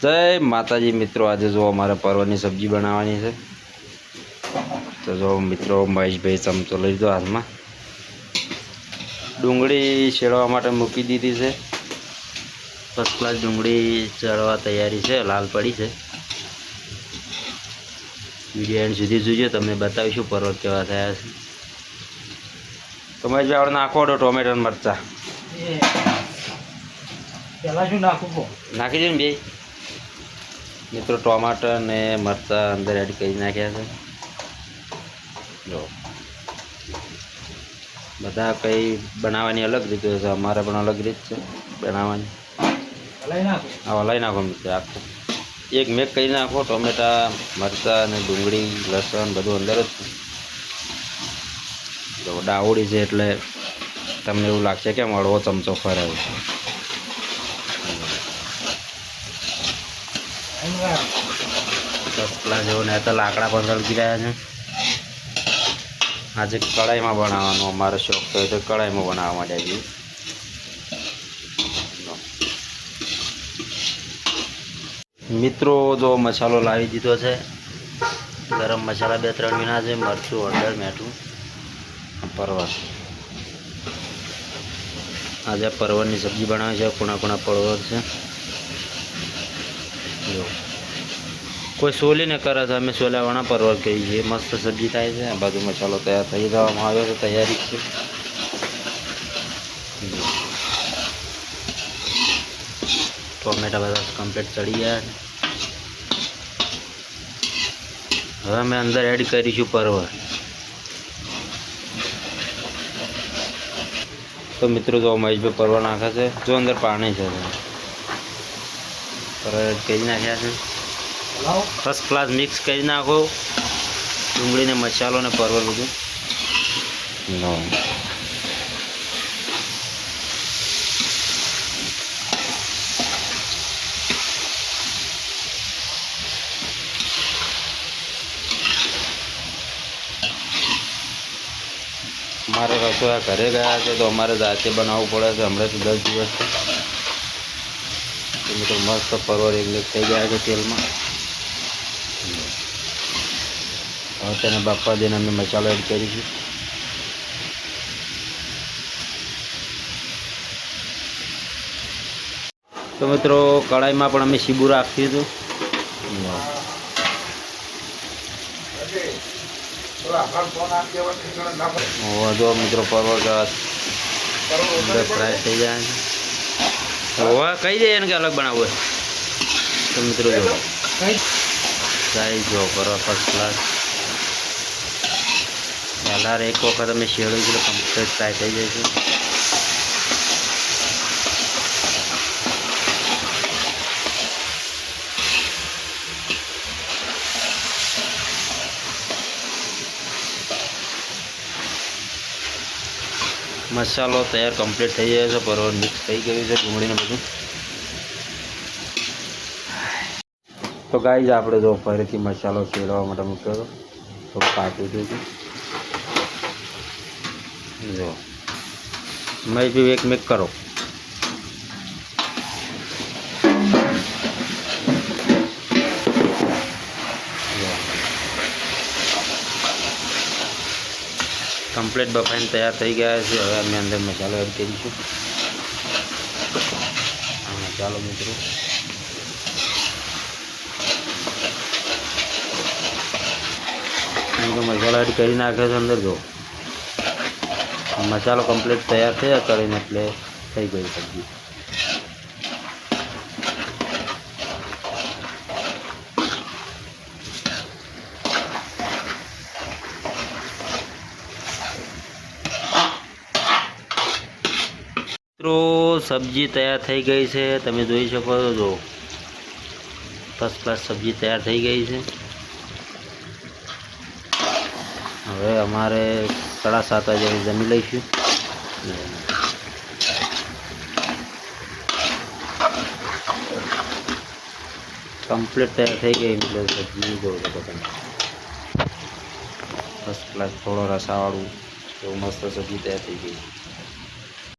जय माताजी मित्रों, आज जो अमारे परवरनी सब्जी बनावानी है तो जो मित्रों महेश भाई चमचो लई दो हाथ में डूंगળી छेड़वा माटे मूकी दीधी है। फर्स्ट क्लास डूंगળી चढ़वा तैयारी है, लाल पड़ी है। वीडियो एंड सुधी जोजो, तमने बतावीशुं परवर केवा थया छे। तो महेश भाई आपणे नाखो टोमेटो मरचा पहला शू नाखू नाखी दो ने मित्रों। टमाटर ने मरचा अंदर एड कर नाख्या है। जो बधा कई बनावानी अलग रीत है, अमारे पण अलग रीत है बनावानी। हलाई नाखो मित्र आखो एक मेक करी नाखो। टोमेटा मरचा ने डूंगળી लसण बधुं अंदर ज छे। जो डावड़ी है एटले तमने एवुं लागशे के अळવો चमचो फरायो छे। फर्स्ट जो ने तो लाकड़ा पर सळगी रह्या छे। आज कढ़ाई में बनाववानुं अमारो शौक तो कढ़ाई में बनाववा माटे जी। मित्रों जो मसालो लावी दीधो छे, गरम मसाला 2-3 मीना है, मरचुं हळदर मीठुं परवर। आज परवरनी सब्जी बनावी छे। कूणा कूणा परवर छे जो कोई सोली ने करे तो अमे सोलावाना परवर कहीए। मस्त सब्जी थाय छे। आ बाजू मसालो तैयार थई जवामां आव्यो छे, तैयारी छे। टोमेटा बधा कम्प्लीट चढ़ी गया है। हवे मैं अंदर एड करीशुं परवर। तो मित्रों जो महेश भाई परवर नाखे छे, जो अंदर पानी छे परवर एड करी नाख्या छे। फर्स्ट क्लास मिक्स कर नाखो डूंगળી ने मसालो ने परवर बधुं। मारे रसोया घरे गया है तो अमारे जाते बनावू पड़े। हमणे तो 10 दिवस तो मस्त परवर एक लेग थई गया है तेल में। और तेने बापा देने अमे मसालो एड करीशुं। तो मित्रों कढ़ाई में पण अमे शीबू राखी दीधुं। जो मित्रों परवर अंदर फ्राय थई जाए है। कही दे कि अलग बनावू है। तो मित्रों जो साइज जो परवर फर्स्ट क्लास पहला एक वक्त अमे शेड़ू तो कम्प्लीट फ्राय थई जाए। मसालो तैयार कम्प्लीट थई जाए। परवर मिक्स थई गयुं छे डूंगળી ने बधुं। तो गाइज आपणे जो फरीथी मसालो शेड़वा माटे मूक्यो तो थोड़ुं काटुं थयुं। जो मैं भी एक मेक करो। कम्प्लीट बफाईने तैयार थई गया है। हवे अमे अंदर मसालो एड करीशुं। मसालो मित्रों तो मसाला एड करी नाखे छे अंदर। जो मसालो कम्प्लीट तैयार थया तळीने एटले थई गई सब्जी। मित्रों सब्जी तैयार थई गई है, तमे जोई शको छो। जो फर्स्ट क्लास सब्जी तैयार थई गई है। हवे अमारे 7:30 वागे जमी लईशुं। कम्प्लीट तैयार थई गई मतलब सब्जी जो फर्स्ट क्लास थोड़ो रसावाळुं तो मस्त सब्जी तैयार थई गई।